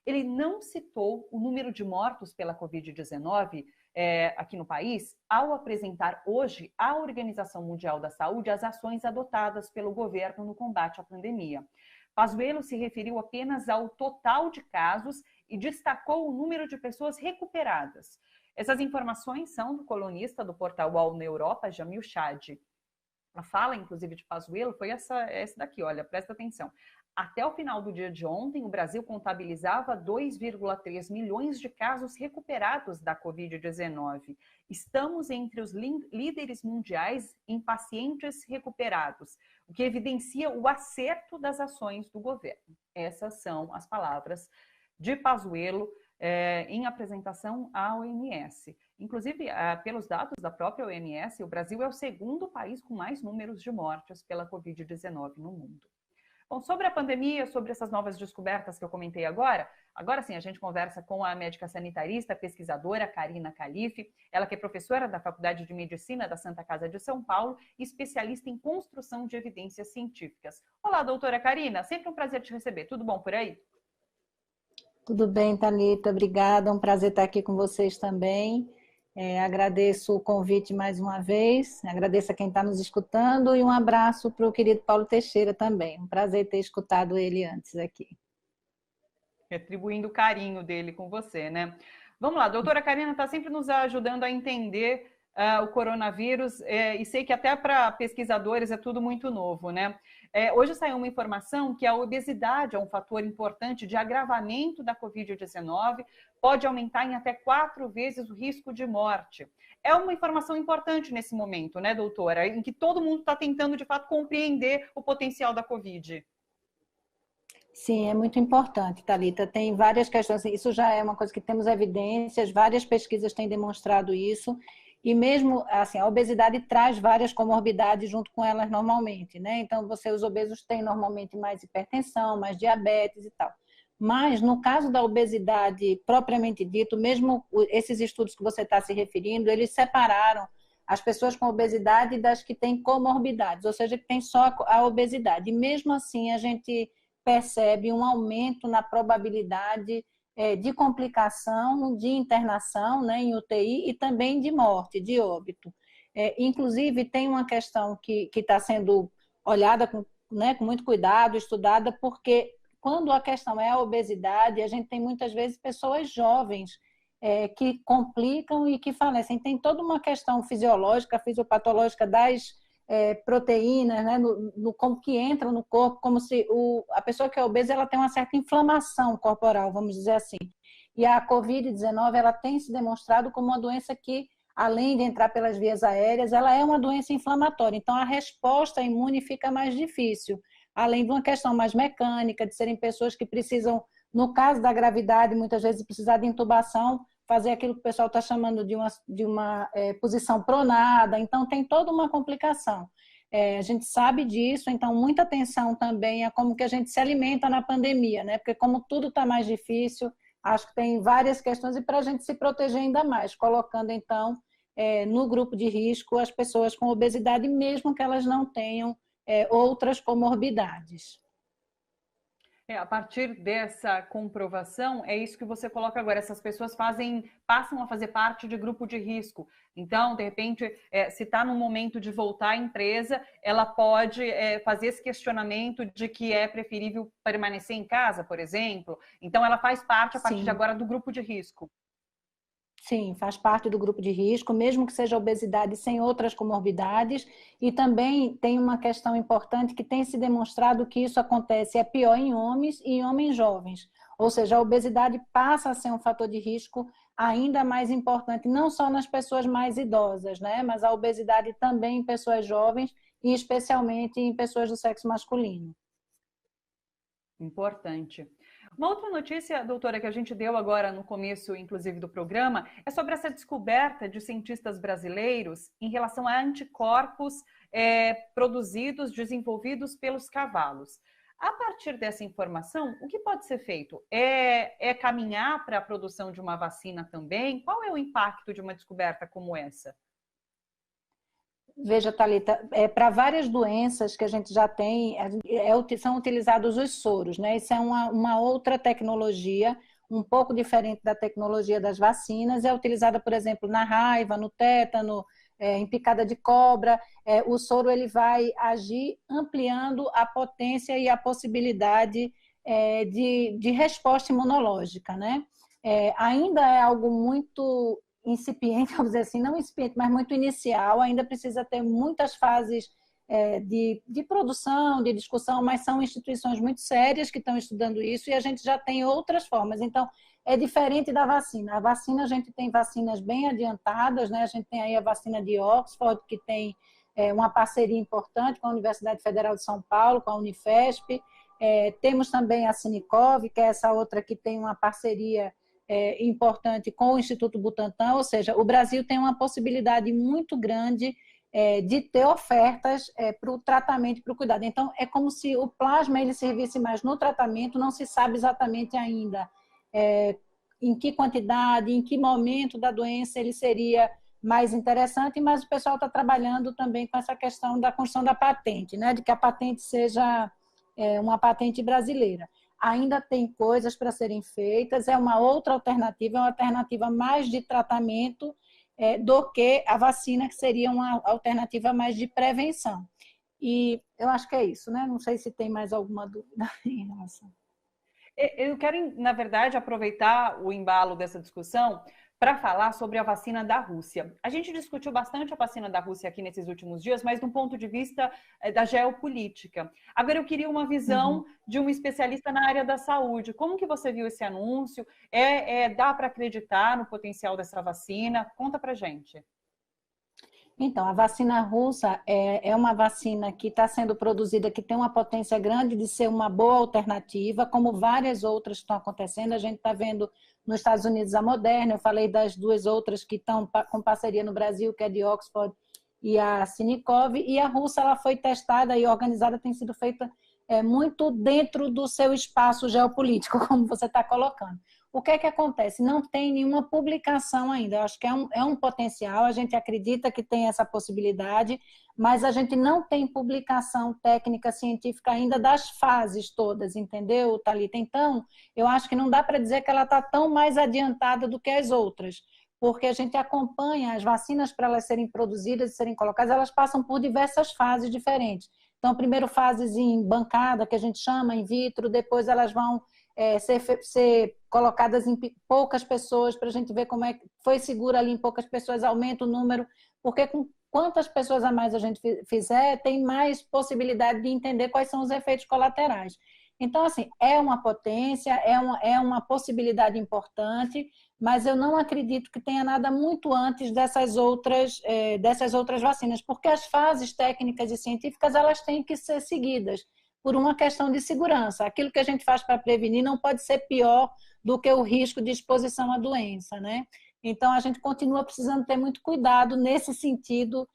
ele não citou o número de mortos pela Covid-19 aqui no país, ao apresentar hoje à Organização Mundial da Saúde as ações adotadas pelo governo no combate à pandemia. Pazuello se referiu apenas ao total de casos e destacou o número de pessoas recuperadas. Essas informações são do colunista do portal UOL na Europa, Jamil Chad. A fala, inclusive, de Pazuello foi essa daqui, olha, presta atenção. Até o final do dia de ontem, o Brasil contabilizava 2,3 milhões de casos recuperados da Covid-19. Estamos entre os líderes mundiais em pacientes recuperados, o que evidencia o acerto das ações do governo. Essas são as palavras de Pazuello em apresentação à OMS. Inclusive, pelos dados da própria OMS, o Brasil é o segundo país com mais números de mortes pela Covid-19 no mundo. Bom, sobre a pandemia, sobre essas novas descobertas que eu comentei agora sim a gente conversa com a médica sanitarista, pesquisadora Karina Calife, ela que é professora da Faculdade de Medicina da Santa Casa de São Paulo e especialista em construção de evidências científicas. Olá, doutora Karina, sempre um prazer te receber. Tudo bom por aí? Tudo bem, Thalita, obrigada, é um prazer estar aqui com vocês também. Agradeço o convite mais uma vez, agradeço a quem está nos escutando e um abraço para o querido Paulo Teixeira também. Um prazer ter escutado ele antes aqui. Retribuindo o carinho dele com você, né? Vamos lá, a doutora Karina está sempre nos ajudando a entender o coronavírus e sei que até para pesquisadores é tudo muito novo, né? Hoje saiu uma informação que a obesidade é um fator importante de agravamento da Covid-19, pode aumentar em até 4 vezes o risco de morte. É uma informação importante nesse momento, né, doutora? Em que todo mundo está tentando, de fato, compreender o potencial da Covid. Sim, é muito importante, Thalita. Tem várias questões, isso já é uma coisa que temos evidências, várias pesquisas têm demonstrado isso, e mesmo assim, a obesidade traz várias comorbidades junto com elas normalmente, né? Então, os obesos têm normalmente mais hipertensão, mais diabetes e tal. Mas, no caso da obesidade propriamente dito, mesmo esses estudos que você está se referindo, eles separaram as pessoas com obesidade das que têm comorbidades, ou seja, que têm só a obesidade. E mesmo assim, a gente percebe um aumento na probabilidade de complicação, de internação, né, em UTI e também de morte, de óbito. Inclusive, tem uma questão que está sendo olhada com muito cuidado, estudada, porque quando a questão é a obesidade, a gente tem muitas vezes pessoas jovens que complicam e que falecem. Tem toda uma questão fisiológica, fisiopatológica das proteínas, né, como que entram no corpo, como se a pessoa que é obesa ela tem uma certa inflamação corporal, vamos dizer assim. E a Covid-19 ela tem se demonstrado como uma doença que, além de entrar pelas vias aéreas, ela é uma doença inflamatória. Então, a resposta imune fica mais difícil, além de uma questão mais mecânica, de serem pessoas que precisam, no caso da gravidade, muitas vezes precisar de intubação, fazer aquilo que o pessoal está chamando de uma posição pronada, então tem toda uma complicação. A gente sabe disso, então muita atenção também a como que a gente se alimenta na pandemia, né? Porque como tudo está mais difícil, acho que tem várias questões e para a gente se proteger ainda mais, colocando então no grupo de risco as pessoas com obesidade, mesmo que elas não tenham outras comorbidades. A partir dessa comprovação, é isso que você coloca agora, essas pessoas passam a fazer parte de grupo de risco. Então, de repente, se está no momento de voltar à empresa, ela pode fazer esse questionamento de que é preferível permanecer em casa, por exemplo. Então, ela faz parte, a partir de agora, do grupo de risco. Sim, faz parte do grupo de risco, mesmo que seja obesidade sem outras comorbidades. E também tem uma questão importante que tem se demonstrado que isso acontece, é pior em homens e em homens jovens. Ou seja, a obesidade passa a ser um fator de risco ainda mais importante, não só nas pessoas mais idosas, né? Mas a obesidade também em pessoas jovens e especialmente em pessoas do sexo masculino. Importante. Uma outra notícia, doutora, que a gente deu agora no começo, inclusive, do programa, é sobre essa descoberta de cientistas brasileiros em relação a anticorpos produzidos, desenvolvidos pelos cavalos. A partir dessa informação, o que pode ser feito? É caminhar para a produção de uma vacina também? Qual é o impacto de uma descoberta como essa? Veja, Thalita, para várias doenças que a gente já tem, são utilizados os soros, né? Isso é uma outra tecnologia, um pouco diferente da tecnologia das vacinas, é utilizada, por exemplo, na raiva, no tétano, em picada de cobra. O soro ele vai agir ampliando a potência e a possibilidade de resposta imunológica, né? Ainda é algo muito incipiente, vamos dizer assim, não incipiente, mas muito inicial, ainda precisa ter muitas fases de produção, de discussão, mas são instituições muito sérias que estão estudando isso e a gente já tem outras formas. Então, é diferente da vacina. A vacina, a gente tem vacinas bem adiantadas, né? A gente tem aí a vacina de Oxford, que tem uma parceria importante com a Universidade Federal de São Paulo, com a Unifesp. Temos também a Sinicov, que é essa outra que tem uma parceria importante com o Instituto Butantan, ou seja, o Brasil tem uma possibilidade muito grande de ter ofertas para o tratamento e para o cuidado. Então, é como se o plasma ele servisse mais no tratamento, não se sabe exatamente ainda em que quantidade, em que momento da doença ele seria mais interessante, mas o pessoal está trabalhando também com essa questão da construção da patente, né? De que a patente seja uma patente brasileira. Ainda tem coisas para serem feitas, é uma outra alternativa, é uma alternativa mais de tratamento do que a vacina, que seria uma alternativa mais de prevenção. E eu acho que é isso, né? Não sei se tem mais alguma dúvida em relação. Eu quero, na verdade, aproveitar o embalo dessa discussão para falar sobre a vacina da Rússia. A gente discutiu bastante a vacina da Rússia aqui nesses últimos dias, mas de um ponto de vista da geopolítica. Agora, eu queria uma visão de um especialista na área da saúde. Como que você viu esse anúncio? Dá para acreditar no potencial dessa vacina? Conta para gente. Então, a vacina russa é uma vacina que está sendo produzida, que tem uma potência grande de ser uma boa alternativa, como várias outras que estão acontecendo. A gente está vendo nos Estados Unidos a Moderna, eu falei das duas outras que estão com parceria no Brasil, que é de Oxford e a Sinicov, e a russa ela foi testada e organizada, tem sido feita muito dentro do seu espaço geopolítico, como você está colocando. O que é que acontece? Não tem nenhuma publicação ainda. Eu acho que é um potencial, a gente acredita que tem essa possibilidade, mas a gente não tem publicação técnica científica ainda das fases todas, entendeu, Thalita? Então, eu acho que não dá para dizer que ela está tão mais adiantada do que as outras, porque a gente acompanha as vacinas para elas serem produzidas e serem colocadas, elas passam por diversas fases diferentes. Então, primeiro fases em bancada, que a gente chama in vitro, depois elas vão ser colocadas em poucas pessoas para a gente ver como é que foi seguro ali em poucas pessoas, aumenta o número, porque com quantas pessoas a mais a gente fizer, tem mais possibilidade de entender quais são os efeitos colaterais. Então, assim, é uma potência, é uma possibilidade importante, mas eu não acredito que tenha nada muito antes dessas outras vacinas, porque as fases técnicas e científicas elas têm que ser seguidas por uma questão de segurança. Aquilo que a gente faz para prevenir não pode ser pior do que o risco de exposição à doença, né? Então, a gente continua precisando ter muito cuidado nesse sentido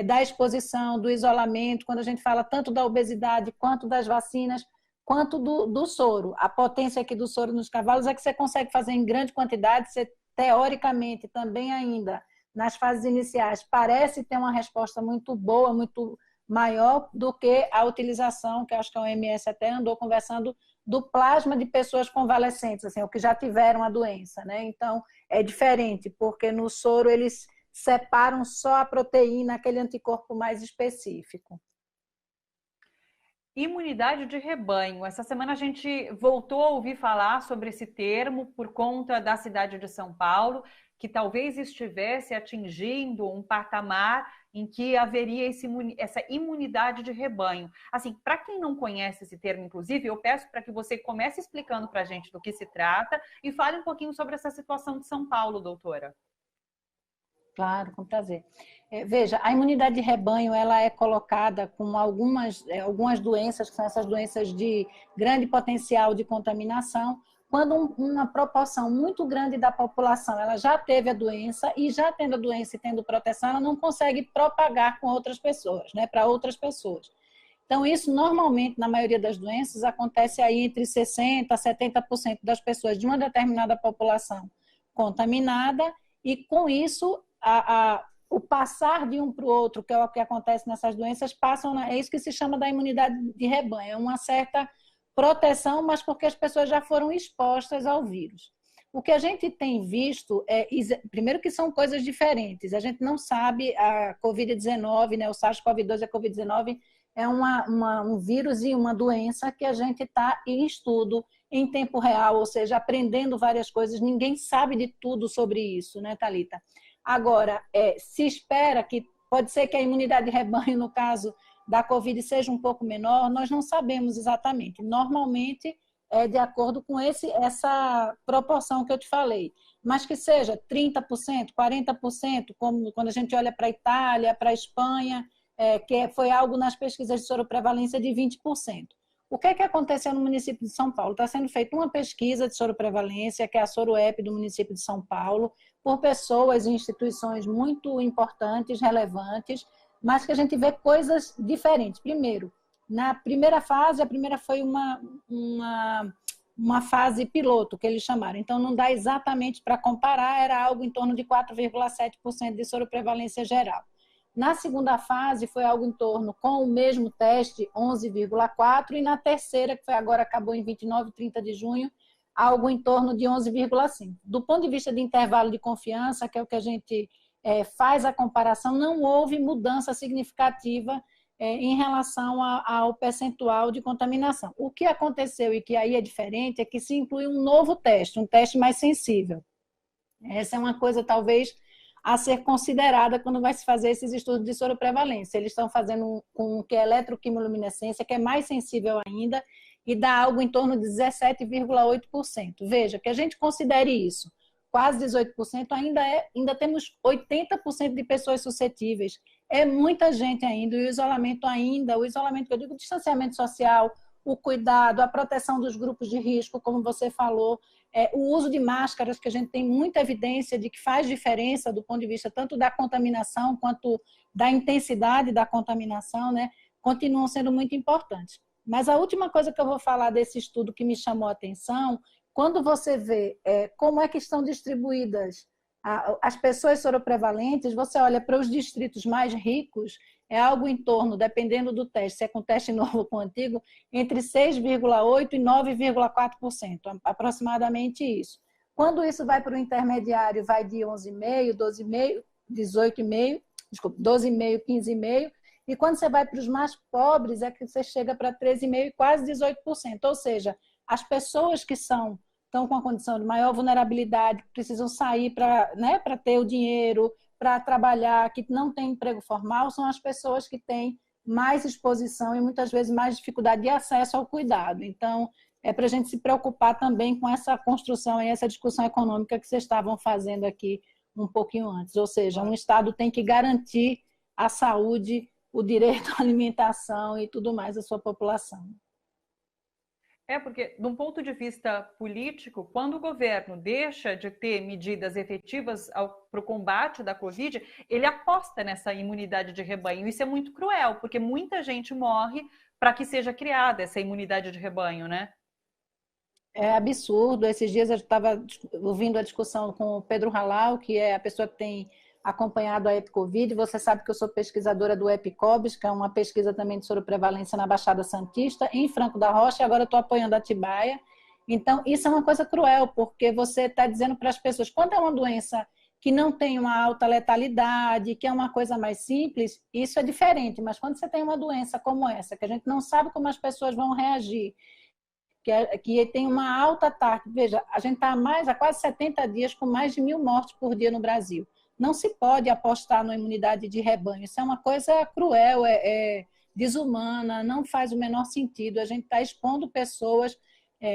da exposição, do isolamento, quando a gente fala tanto da obesidade, quanto das vacinas, quanto do soro. A potência aqui do soro nos cavalos é que você consegue fazer em grande quantidade, você, teoricamente, também ainda, nas fases iniciais, parece ter uma resposta muito boa, muito maior do que a utilização, que acho que a OMS até andou conversando, do plasma de pessoas convalescentes, assim, ou que já tiveram a doença, né? Então, é diferente, porque no soro eles separam só a proteína, aquele anticorpo mais específico. Imunidade de rebanho. Essa semana a gente voltou a ouvir falar sobre esse termo por conta da cidade de São Paulo, que talvez estivesse atingindo um patamar em que haveria essa imunidade de rebanho. Assim, para quem não conhece esse termo, inclusive, eu peço para que você comece explicando para a gente do que se trata e fale um pouquinho sobre essa situação de São Paulo, doutora. Claro, com prazer. Veja, a imunidade de rebanho ela é colocada com algumas doenças, que são essas doenças de grande potencial de contaminação, quando uma proporção muito grande da população ela já teve a doença e já tendo a doença e tendo proteção, ela não consegue propagar com outras pessoas, né, para outras pessoas. Então, isso normalmente, na maioria das doenças, acontece aí entre 60% a 70% das pessoas de uma determinada população contaminada, e com isso, o passar de um para o outro, que é o que acontece nessas doenças, é isso que se chama da imunidade de rebanho, é uma certa proteção, mas porque as pessoas já foram expostas ao vírus. O que a gente tem visto primeiro que são coisas diferentes. A gente não sabe a Covid-19, né, o SARS-CoV-2 e a Covid-19 é um vírus e uma doença que a gente está em estudo em tempo real, ou seja, aprendendo várias coisas. Ninguém sabe de tudo sobre isso, né, Thalita? Agora, se espera que, pode ser que a imunidade de rebanho, no caso da Covid, seja um pouco menor, nós não sabemos exatamente. Normalmente, é de acordo com essa proporção que eu te falei, mas que seja 30%, 40%, como quando a gente olha para a Itália, para a Espanha, que foi algo nas pesquisas de soroprevalência de 20%. O que é que aconteceu no município de São Paulo? Está sendo feita uma pesquisa de soroprevalência, que é a SoroEP do município de São Paulo, por pessoas e instituições muito importantes, relevantes, mas que a gente vê coisas diferentes. Primeiro, na primeira fase, a primeira foi uma fase piloto, que eles chamaram. Então, não dá exatamente para comparar, era algo em torno de 4,7% de soroprevalência geral. Na segunda fase, foi algo em torno, com o mesmo teste, 11,4%, e na terceira, que foi agora, acabou em 29 e 30 de junho, algo em torno de 11,5%. Do ponto de vista de intervalo de confiança, que é o que a gente faz a comparação, não houve mudança significativa em relação ao percentual de contaminação. O que aconteceu e que aí é diferente é que se inclui um novo teste, um teste mais sensível. Essa é uma coisa, talvez, a ser considerada quando vai se fazer esses estudos de soroprevalência. Eles estão fazendo com que é eletroquimiluminescência, que é mais sensível ainda, e dá algo em torno de 17,8%. Veja, que a gente considere isso, quase 18%, ainda temos 80% de pessoas suscetíveis. É muita gente ainda, e o isolamento que eu digo, o distanciamento social, o cuidado, a proteção dos grupos de risco, como você falou, o uso de máscaras, que a gente tem muita evidência de que faz diferença do ponto de vista tanto da contaminação quanto da intensidade da contaminação, né, continuam sendo muito importantes. Mas a última coisa que eu vou falar desse estudo que me chamou a atenção, quando você vê como é que estão distribuídas as pessoas soroprevalentes, você olha para os distritos mais ricos, é algo em torno, dependendo do teste, se é com teste novo ou com antigo, entre 6,8% e 9,4%, aproximadamente isso. Quando isso vai para o intermediário, vai de 11,5%, 12,5%, 18,5%, desculpa, 12,5%, 15,5%, e quando você vai para os mais pobres, é que você chega para 13,5% e quase 18%. Ou seja, as pessoas que estão com a condição de maior vulnerabilidade, que precisam sair para ter o dinheiro, para trabalhar, que não tem emprego formal, são as pessoas que têm mais exposição e muitas vezes mais dificuldade de acesso ao cuidado. Então, é para a gente se preocupar também com essa construção e essa discussão econômica que vocês estavam fazendo aqui um pouquinho antes. Ou seja, um Estado tem que garantir a saúde, o direito à alimentação e tudo mais da sua população. Porque, de um ponto de vista político, quando o governo deixa de ter medidas efetivas para o combate da Covid, ele aposta nessa imunidade de rebanho. Isso é muito cruel, porque muita gente morre para que seja criada essa imunidade de rebanho, né? É absurdo. Esses dias eu estava ouvindo a discussão com o Pedro Halal, que é a pessoa que tem acompanhado a EpiCovid. Você sabe que eu sou pesquisadora do EpiCobs, que é uma pesquisa também de soroprevalência na Baixada Santista, em Franco da Rocha, e agora eu estou apoiando a Atibaia. Então, isso é uma coisa cruel, porque você está dizendo para as pessoas, quando é uma doença que não tem uma alta letalidade, que é uma coisa mais simples, isso é diferente. Mas quando você tem uma doença como essa, que a gente não sabe como as pessoas vão reagir, que tem uma alta taxa, veja, a gente está há quase 70 dias com mais de 1.000 mortes por dia no Brasil. Não se pode apostar na imunidade de rebanho. Isso é uma coisa cruel, desumana, não faz o menor sentido. A gente está expondo pessoas,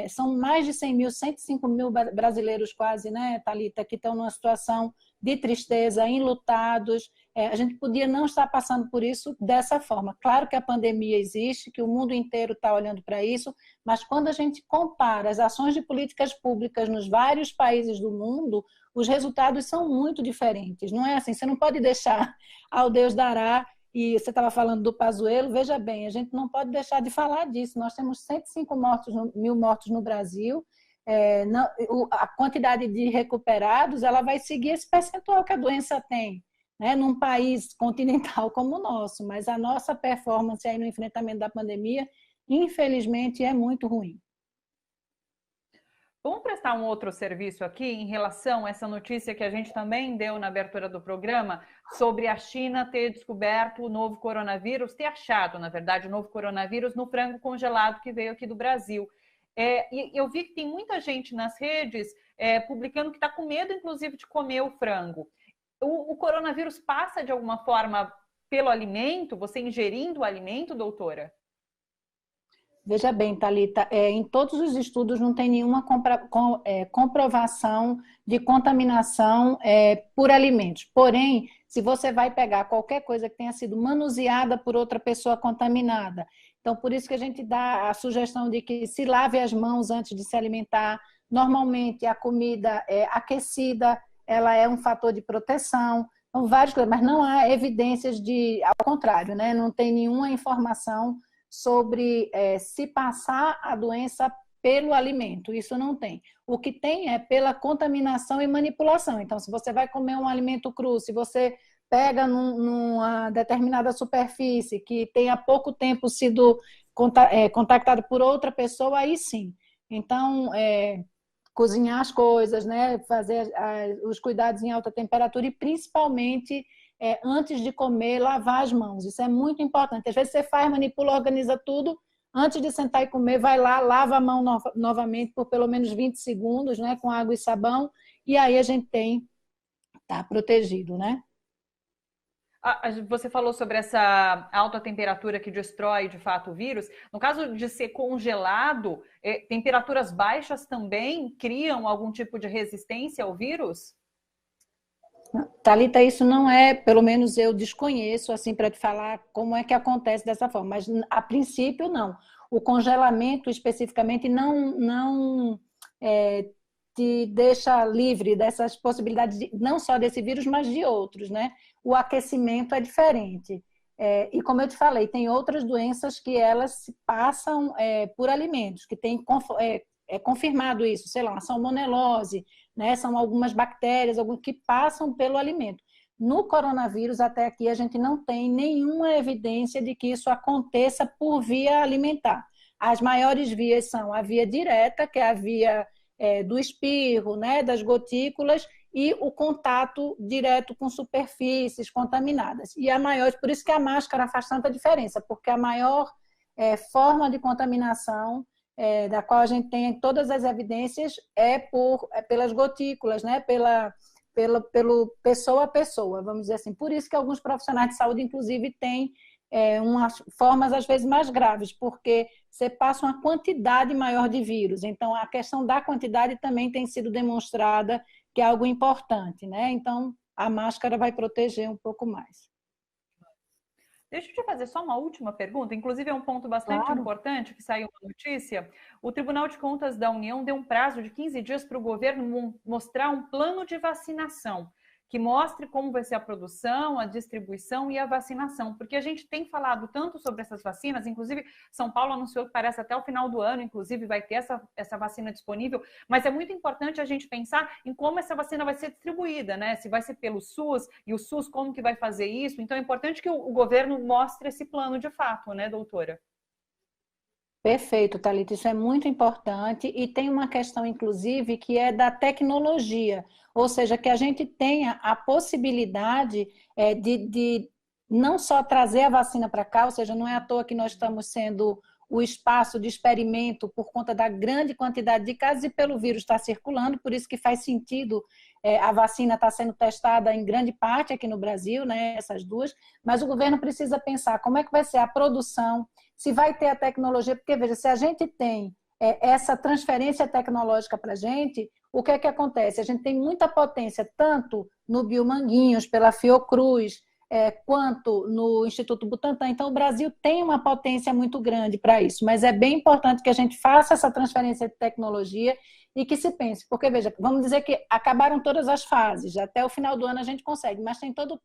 são mais de 100 mil, 105 mil brasileiros quase, né, Thalita, que estão numa situação de tristeza, enlutados. A gente podia não estar passando por isso dessa forma. Claro que a pandemia existe, que o mundo inteiro está olhando para isso, mas quando a gente compara as ações de políticas públicas nos vários países do mundo, os resultados são muito diferentes. Não é assim, você não pode deixar ao Deus dará, e você estava falando do Pazuello, veja bem, a gente não pode deixar de falar disso. Nós temos 105 mil mortos no Brasil, a quantidade de recuperados ela vai seguir esse percentual que a doença tem, né, num país continental como o nosso, mas a nossa performance aí no enfrentamento da pandemia infelizmente, é muito ruim. Vamos prestar um outro serviço aqui em relação a essa notícia que a gente também deu na abertura do programa sobre a China ter descoberto o novo coronavírus, ter achado, na verdade, o novo coronavírus no frango congelado que veio aqui do Brasil. E eu vi que tem muita gente nas redes publicando que está com medo, inclusive, de comer o frango. O coronavírus passa de alguma forma pelo alimento, você ingerindo o alimento, doutora? Veja bem, Thalita, em todos os estudos não tem nenhuma comprovação de contaminação por alimentos. Porém, se você vai pegar qualquer coisa que tenha sido manuseada por outra pessoa contaminada, então por isso que a gente dá a sugestão de que se lave as mãos antes de se alimentar. Normalmente a comida aquecida, ela é um fator de proteção. Então, várias coisas, mas não há evidências ao contrário, né? Não tem nenhuma informação sobre se passar a doença pelo alimento, isso não tem. O que tem é pela contaminação e manipulação. Então, se você vai comer um alimento cru, se você pega numa determinada superfície que tem há pouco tempo sido contactado por outra pessoa, aí sim. Então, cozinhar as coisas, né? Fazer os cuidados em alta temperatura e principalmente antes de comer, lavar as mãos. Isso é muito importante. Às vezes você faz, manipula, organiza tudo, antes de sentar e comer, vai lá, lava a mão novamente por pelo menos 20 segundos, né? Com água e sabão, e aí a gente tá protegido, né? Você falou sobre essa alta temperatura que destrói, de fato, o vírus. No caso de ser congelado, temperaturas baixas também criam algum tipo de resistência ao vírus? Thalita, isso não é, pelo menos eu desconheço, assim, para te falar como é que acontece dessa forma, mas a princípio não. O congelamento especificamente não te deixa livre dessas possibilidades, não só desse vírus, mas de outros, né? O aquecimento é diferente. E como eu te falei, tem outras doenças que elas se passam por alimentos, que tem confirmado isso, sei lá, uma salmonelose, né? São algumas bactérias que passam pelo alimento. No coronavírus, até aqui, a gente não tem nenhuma evidência de que isso aconteça por via alimentar. As maiores vias são a via direta, que é a via do espirro, né? Das gotículas, e o contato direto com superfícies contaminadas. E a maior, por isso que a máscara faz tanta diferença, porque a maior forma de contaminação da qual a gente tem todas as evidências pelas gotículas, né? Pelo pessoa a pessoa, vamos dizer assim. Por isso que alguns profissionais de saúde, inclusive, têm umas formas, às vezes, mais graves, porque você passa uma quantidade maior de vírus. Então, a questão da quantidade também tem sido demonstrada que é algo importante, né? Então, a máscara vai proteger um pouco mais. Deixa eu te fazer só uma última pergunta, inclusive é um ponto bastante importante que saiu na notícia. O Tribunal de Contas da União deu um prazo de 15 dias para o governo mostrar um plano de vacinação, que mostre como vai ser a produção, a distribuição e a vacinação, porque a gente tem falado tanto sobre essas vacinas, inclusive São Paulo anunciou que parece até o final do ano, inclusive vai ter essa vacina disponível, mas é muito importante a gente pensar em como essa vacina vai ser distribuída, né? Se vai ser pelo SUS, e o SUS como que vai fazer isso, então é importante que o governo mostre esse plano de fato, né, doutora? Perfeito, Thalita, isso é muito importante e tem uma questão, inclusive, que é da tecnologia, ou seja, que a gente tenha a possibilidade de não só trazer a vacina para cá, ou seja, não é à toa que nós estamos sendo o espaço de experimento por conta da grande quantidade de casos e pelo vírus estar circulando, por isso que faz sentido a vacina estar sendo testada em grande parte aqui no Brasil, né, essas duas, mas o governo precisa pensar como é que vai ser a produção, se vai ter a tecnologia, porque, veja, se a gente tem essa transferência tecnológica para a gente, o que é que acontece? A gente tem muita potência, tanto no Biomanguinhos, pela Fiocruz, quanto no Instituto Butantan. Então, o Brasil tem uma potência muito grande para isso, mas é bem importante que a gente faça essa transferência de tecnologia e que se pense, porque, veja, vamos dizer que acabaram todas as fases, até o final do ano a gente consegue, mas tem todo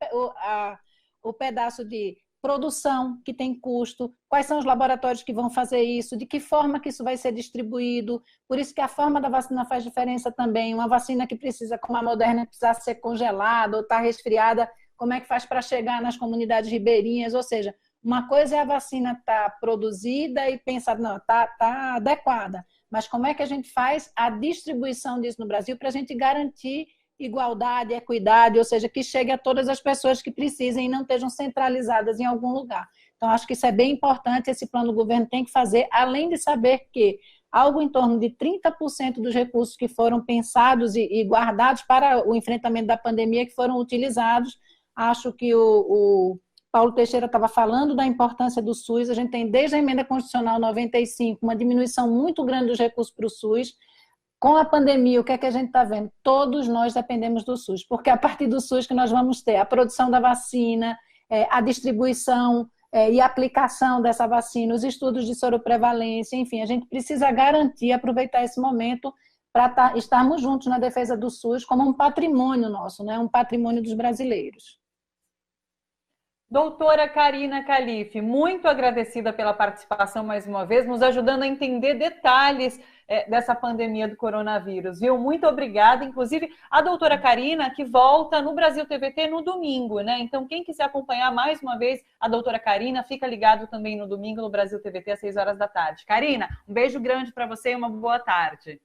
o pedaço de produção que tem custo, quais são os laboratórios que vão fazer isso, de que forma que isso vai ser distribuído, por isso que a forma da vacina faz diferença também, uma vacina que precisa, como a Moderna, precisar ser congelada ou estar resfriada, como é que faz para chegar nas comunidades ribeirinhas, ou seja, Uma coisa é a vacina estar produzida e pensar, não, tá adequada, mas como é que a gente faz a distribuição disso no Brasil para a gente garantir igualdade, equidade, ou seja, que chegue a todas as pessoas que precisem e não estejam centralizadas em algum lugar. Então, acho que isso é bem importante, esse plano do governo tem que fazer, além de saber que algo em torno de 30% dos recursos que foram pensados e guardados para o enfrentamento da pandemia que foram utilizados. Acho que o Paulo Teixeira estava falando da importância do SUS, a gente tem desde a emenda constitucional 95 uma diminuição muito grande dos recursos para o SUS. Com a pandemia, o que é que a gente está vendo? Todos nós dependemos do SUS, porque é a partir do SUS que nós vamos ter a produção da vacina, a distribuição e aplicação dessa vacina, os estudos de soroprevalência, enfim, a gente precisa garantir, aproveitar esse momento para estarmos juntos na defesa do SUS como um patrimônio nosso, né? Um patrimônio dos brasileiros. Doutora Carina Calife, muito agradecida pela participação mais uma vez, nos ajudando a entender detalhes dessa pandemia do coronavírus, viu? Muito obrigada. Inclusive, a doutora Carina, que volta no Brasil TVT no domingo, né? Então, quem quiser acompanhar mais uma vez a doutora Carina, fica ligado também no domingo no Brasil TVT às 6 horas da tarde. Carina, um beijo grande para você e uma boa tarde.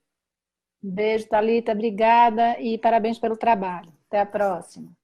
Beijo, Thalita, obrigada e parabéns pelo trabalho. Até a próxima.